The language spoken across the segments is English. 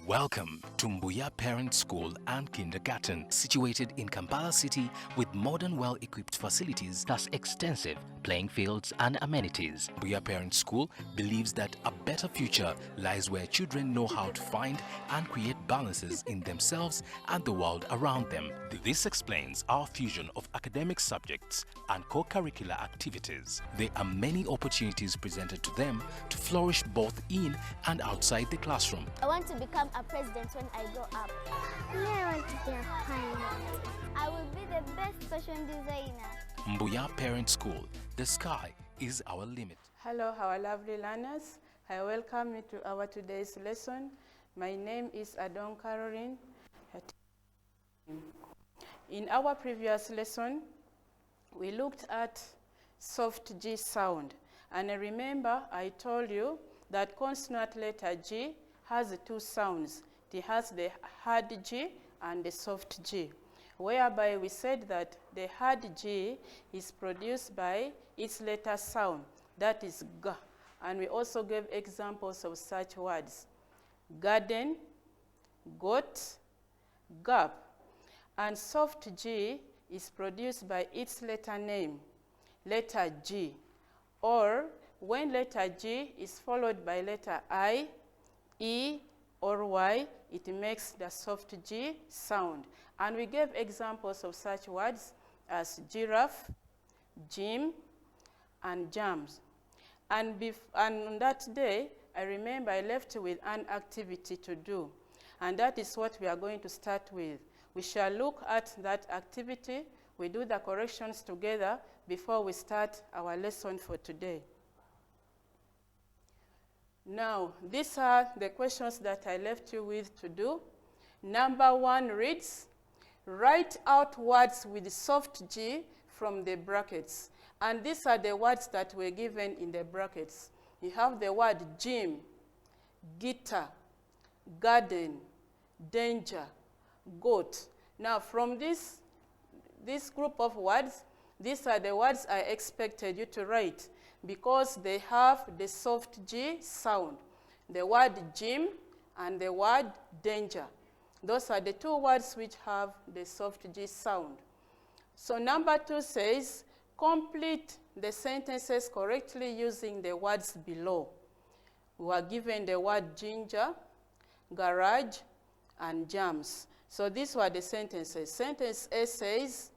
Welcome to Mbuya Parent School and Kindergarten, situated in Kampala City with modern, well-equipped facilities plus extensive playing fields and amenities. Mbuya Parent School believes that a better future lies where children know how to find and create balances in themselves and the world around them. This explains our fusion of academic subjects and co-curricular activities. There are many opportunities presented to them to flourish both in and outside the classroom. I want to become a president when I grow up. I want to be a pilot. I will be the best fashion designer. Mbuya Parent School, the sky is our limit. Hello, our lovely learners. I welcome you to our today's lesson. My name is Adon Caroline. In our previous lesson, we looked at soft G sound. And remember, I told you that consonant letter G has two sounds. It has the hard G and the soft G, whereby we said that the hard G is produced by its letter sound, that is G. And we also gave examples of such words: garden, goat, gap. And soft G is produced by its letter name, letter G, or when letter G is followed by letter I, E, or Y, it makes the soft G sound. And we gave examples of such words as giraffe, gym, and jams. And on that day, I remember I left with an activity to do. And that is what we are going to start with. We shall look at that activity. We do the corrections together before we start our lesson for today. Now, these are the questions that I left you with to do. Number 1 reads, write out words with soft G from the brackets. And these are the words that were given in the brackets. You have the word gym, guitar, garden, danger, goat. Now, from this group of words, these are the words I expected you to write, because they have the soft G sound, the word gym and the word danger. Those are the two words which have the soft G sound. So number 2 says, complete the sentences correctly using the words below. We are given the word ginger, garage, and jams. So these were the sentences. Sentence A says,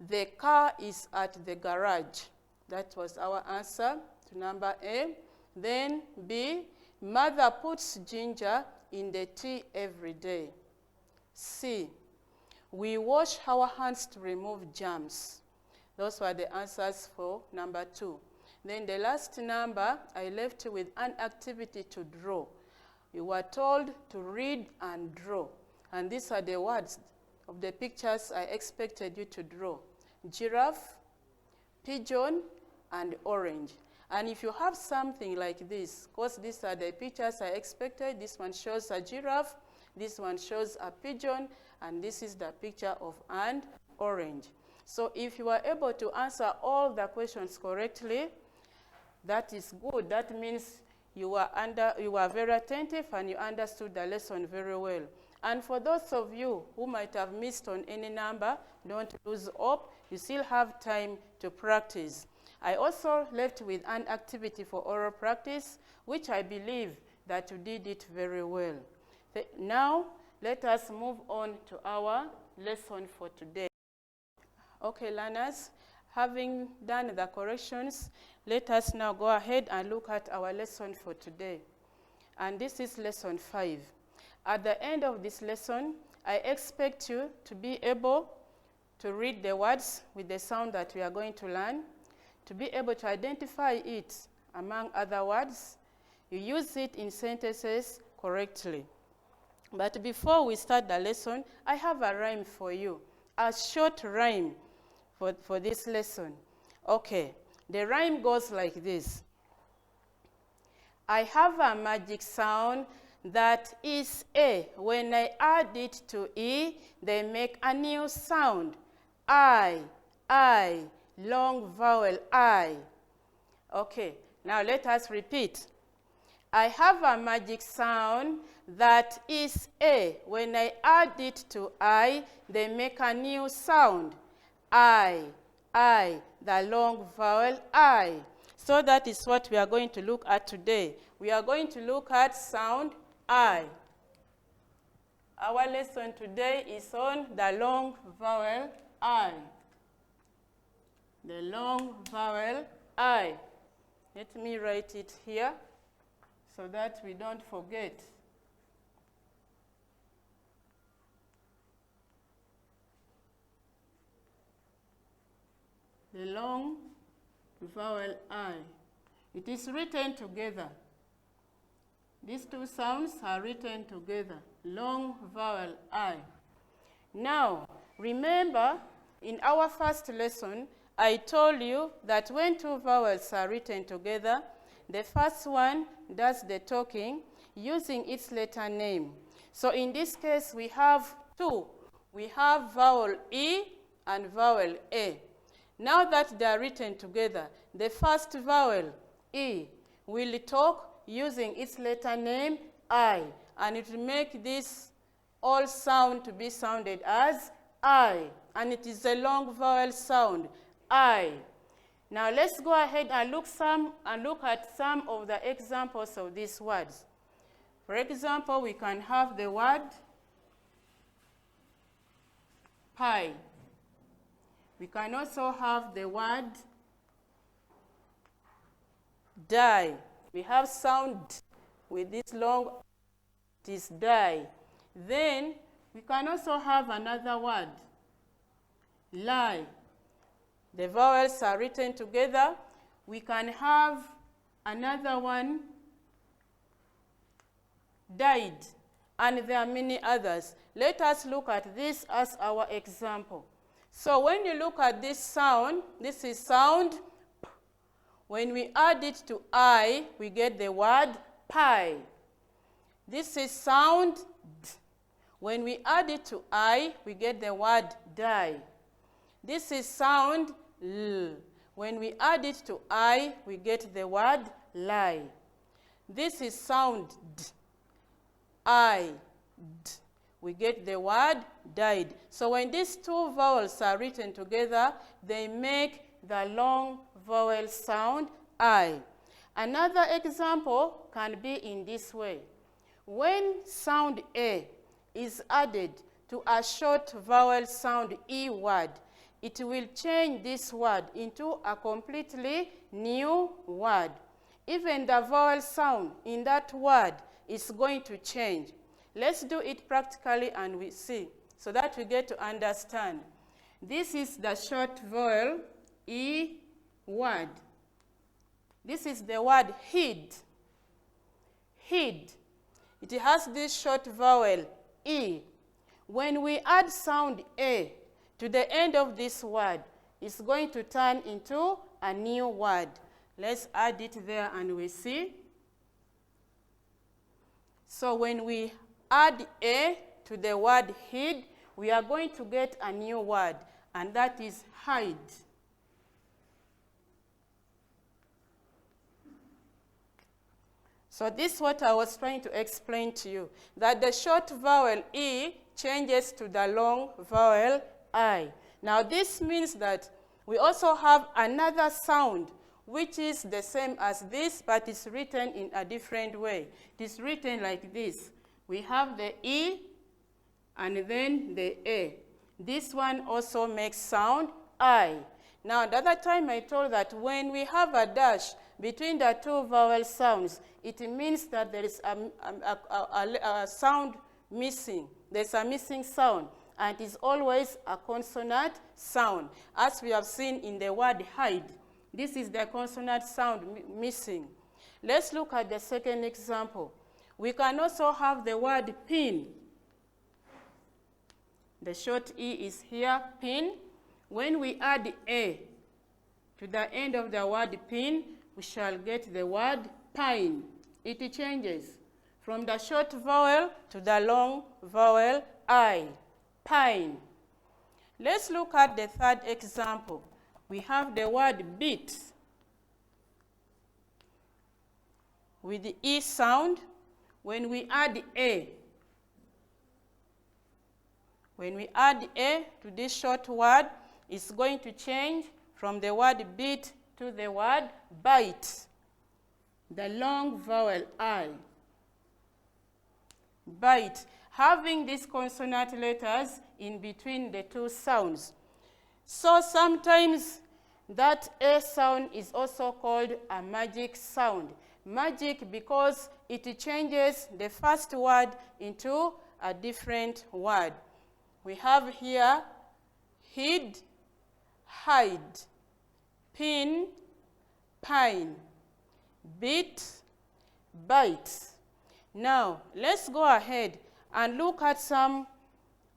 the car is at the garage. That was our answer to number A. Then B, mother puts ginger in the tea every day. C, we wash our hands to remove germs. Those were the answers for number 2. Then the last number, I left you with an activity to draw. You were told to read and draw. And these are the words of the pictures I expected you to draw: giraffe, pigeon, and orange. And if you have something like this, because these are the pictures I expected, this one shows a giraffe, this one shows a pigeon, and this is the picture of an orange. So if you are able to answer all the questions correctly, that is good. That means you were very attentive and you understood the lesson very well. And for those of you who might have missed on any number, don't lose hope. You still have time to practice. I also left with an activity for oral practice, which I believe that you did it very well. Now, let us move on to our lesson for today. Okay, learners, having done the corrections, let us now go ahead and look at our lesson for today. And this is lesson 5. At the end of this lesson, I expect you to be able to read the words with the sound that we are going to learn, to be able to identify it among other words. You use it in sentences correctly. But before we start the lesson, I have a rhyme for you, a short rhyme for this lesson. Okay, the rhyme goes like this. I have a magic sound that is A. When I add it to E, they make a new sound. I, long vowel I. Okay, now let us repeat. I have a magic sound that is A. When I add it to I, they make a new sound. I, the long vowel I. So that is what we are going to look at today. We are going to look at sound I. Our lesson today is on the long vowel I. The long vowel I. Let me write it here so that we don't forget. The long vowel I. It is written together. These two sounds are written together. Long vowel I. Now, remember, in our first lesson, I told you that when two vowels are written together, the first one does the talking using its letter name. So in this case, we have two. We have vowel E and vowel A. Now that they are written together, the first vowel, E, will talk using its letter name, I, and it will make this all sound to be sounded as I, and it is a long vowel sound, I. Now let's go ahead and look at some of the examples of these words. For example, we can have the word pie. We can also have the word die. We have sound with this long, it is die. Then we can also have another word, lie. The vowels are written together. We can have another one, died, and there are many others. Let us look at this as our example. So when you look at this sound, this is sound P. When we add it to I, we get the word pie. This is sound D. When we add it to I, we get the word die. This is sound L. When we add it to I, we get the word lie. This is sound D. I, D. We get the word died. So when these two vowels are written together, they make the long vowel sound I. Another example can be in this way. When sound A is added to a short vowel sound E word, it will change this word into a completely new word. Even the vowel sound in that word is going to change. Let's do it practically and we see, so that we get to understand. This is the short vowel E word. This is the word hid. Hid. It has this short vowel E. When we add sound A to the end of this word, it's going to turn into a new word. Let's add it there and we see. So when we add A to the word hid, we are going to get a new word, and that is hide. So this is what I was trying to explain to you, that the short vowel E changes to the long vowel I. Now this means that we also have another sound which is the same as this, but it's written in a different way. It is written like this. We have the E and then the A. This one also makes sound I. Now, the other time I told that when we have a dash between the two vowel sounds, it means that there is a sound missing. There's a missing sound, and it is always a consonant sound, as we have seen in the word hide. This is the consonant sound missing. Let's look at the second example. We can also have the word pin. The short E is here, pin. When we add A to the end of the word pin, we shall get the word pine. It changes from the short vowel to the long vowel I, pine. Let's look at the third example. We have the word beat. with the E sound. When we add A, to this short word, it's going to change from the word beat to the word bite. The long vowel I. Bite. Having these consonant letters in between the two sounds. So sometimes that A sound is also called a magic sound. Magic because it changes the first word into a different word. We have here hid, hide, pin, pine, beat, bite. Now, let's go ahead and look at some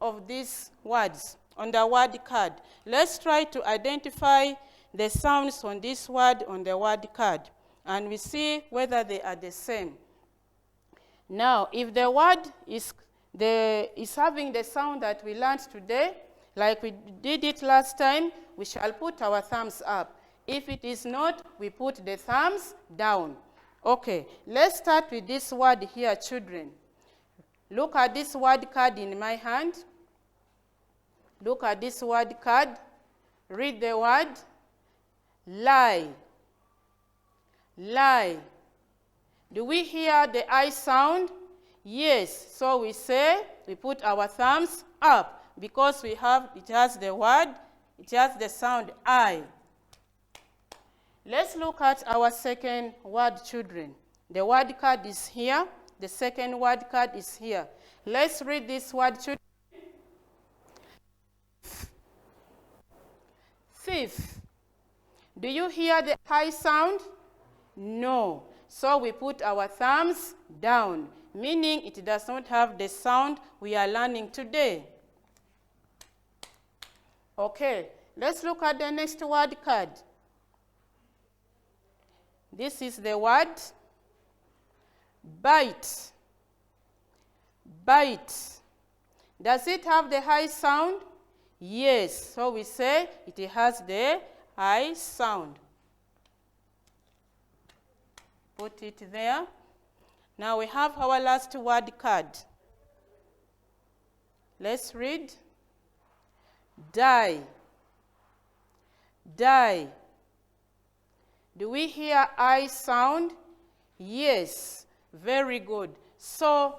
of these words on the word card. Let's try to identify the sounds on this word on the word card, and we see whether they are the same. Now, if the word is having the sound that we learned today, like we did it last time, we shall put our thumbs up. If it is not, we put the thumbs down. Okay, let's start with this word here, children. Look at this word card in my hand. Look at this word card. Read the word. Lie. Lie. Do we hear the I sound? Yes. So we say, we put our thumbs up because it has the sound I. Let's look at our second word, children. The word card is here. The second word card is here. Let's read this word, children. Thief. Do you hear the I sound? No. So we put our thumbs down, meaning it does not have the sound we are learning today. Okay, let's look at the next word card. This is the word bite. Bite. Does it have the I sound? Yes. So we say it has the I sound. Put it there. Now we have our last word card. Let's read. Die. Die. Do we hear I sound? Yes. Very good. So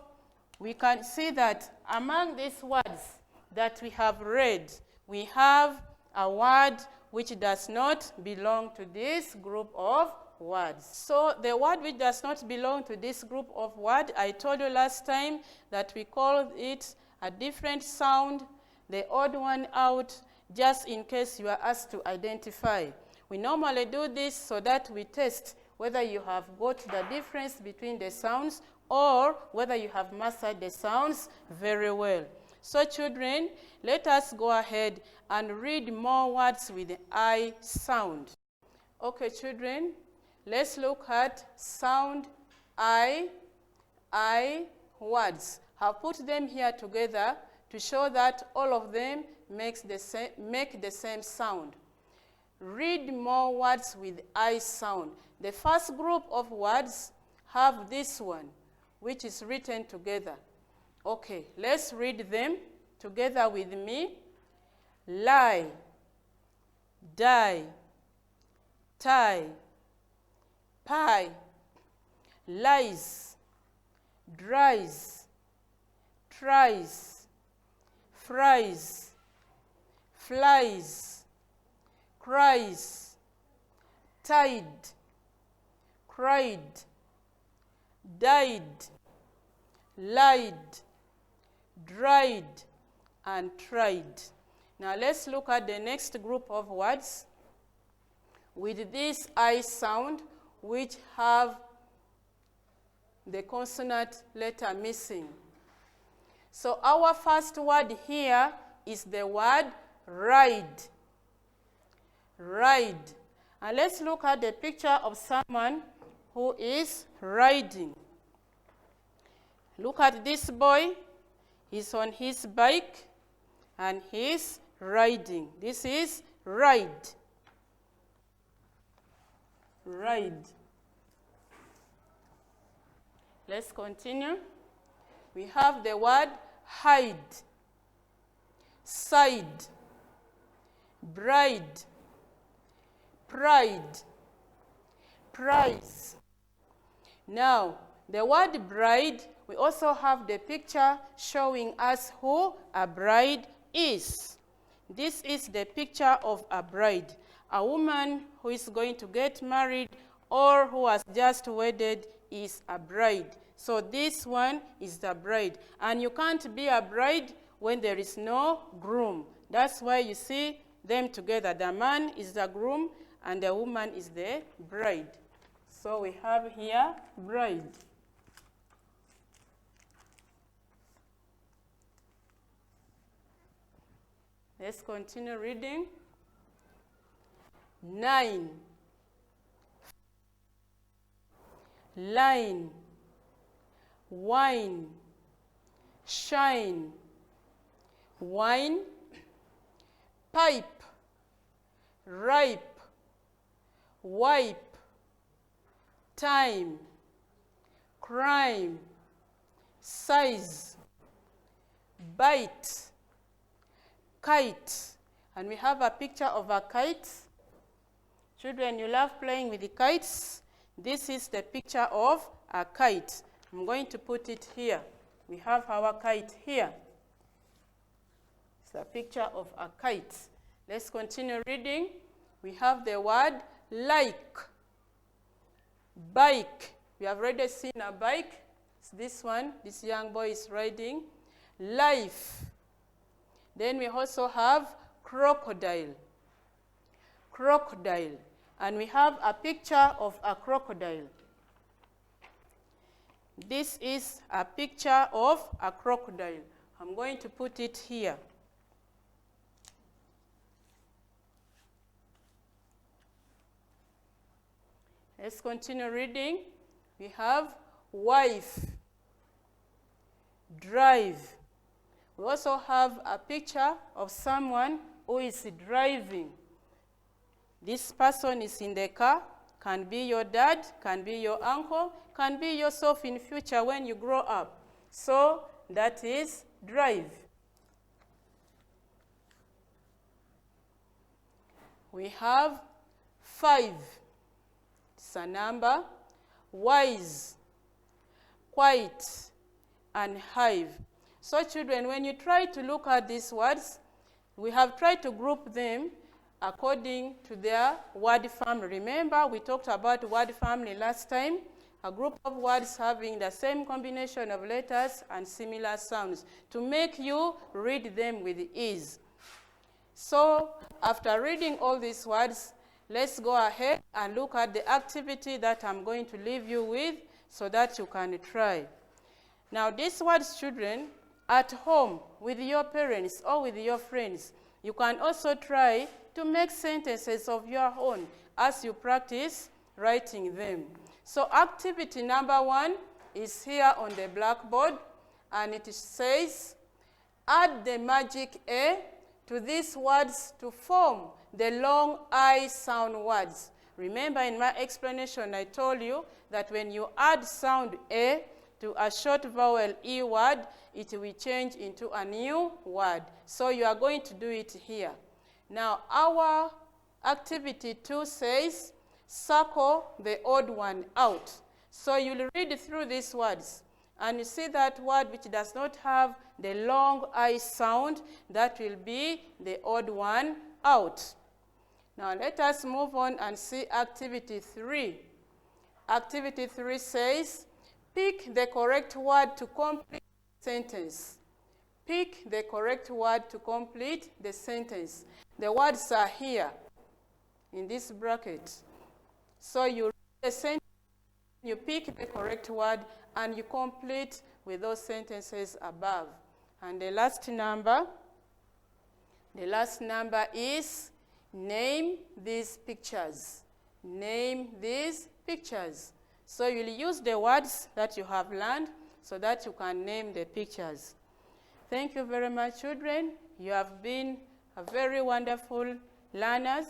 we can see that among these words that we have read, we have a word which does not belong to this group of words. So the word which does not belong to this group of words, I told you last time that we call it a different sound, the odd one out, just in case you are asked to identify. We normally do this so that we test whether you have got the difference between the sounds or whether you have mastered the sounds very well. So children, let us go ahead and read more words with the I sound. Okay, children, let's look at sound I words. I've put them here together to show that all of them make the same sound. Read more words with I sound. The first group of words have this one, which is written together. Okay, let's read them together with me. Lie, die, tie, pie, lies, dries, tries, fries, flies, cries, tied, cried, died, lied, dried, and tried. Now let's look at the next group of words with this I sound, which have the consonant letter missing. So our first word here is the word ride. Ride. And let's look at the picture of someone who is riding. Look at this boy. He's on his bike and he's riding. This is ride. Ride. Let's continue. We have the word hide, side, bride, pride, prize. Now, the word bride, we also have the picture showing us who a bride is. This is the picture of a bride, a woman who is going to get married or who has just wedded is a bride. So this one is the bride. And you can't be a bride when there is no groom. That's why you see them together. The man is the groom and the woman is the bride. So we have here bride. Let's continue reading. 9. Line, wine, shine, wine, pipe, ripe, wipe, time, crime, size, bite, kite. And we have a picture of a kite. Children, you love playing with the kites. This is the picture of a kite. I'm going to put it here. We have our kite here. It's a picture of a kite. Let's continue reading. We have the word like, bike. We have already seen a bike. It's this one. This young boy is riding. Life. Then we also have crocodile. Crocodile. And we have a picture of a crocodile. This is a picture of a crocodile. I'm going to put it here. Let's continue reading. We have wife, drive. We also have a picture of someone who is driving. This person is in the car, can be your dad, can be your uncle, can be yourself in future when you grow up. So that is drive. We have 5. It's a number. Wise, quiet, and hive. So children, when you try to look at these words, we have tried to group them according to their word family. Remember, we talked about word family last time, a group of words having the same combination of letters and similar sounds to make you read them with ease. So, after reading all these words, let's go ahead and look at the activity that I'm going to leave you with so that you can try. Now, these words, children, at home with your parents or with your friends, you can also try to make sentences of your own as you practice writing them. So activity number 1 is here on the blackboard, and it says, add the magic A to these words to form the long I sound words. Remember in my explanation I told you that when you add sound A to a short vowel E word, it will change into a new word. So you are going to do it here. Now, our activity 2 says, circle the odd one out. So you'll read through these words, and you see that word which does not have the long I sound, that will be the odd one out. Now, let us move on and see activity 3. Activity 3 says, pick the correct word to complete the sentence. Pick the correct word to complete the sentence. The words are here in this bracket. So you read the sentence, you pick the correct word, and you complete with those sentences above. And the last number is name these pictures. Name these pictures. So you'll use the words that you have learned so that you can name the pictures. Thank you very much, children. You have been a very wonderful learners,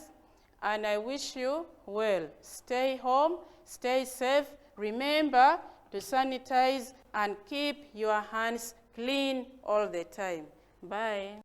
and I wish you well. Stay home, stay safe. Remember, to sanitize and keep your hands clean all the time. Bye.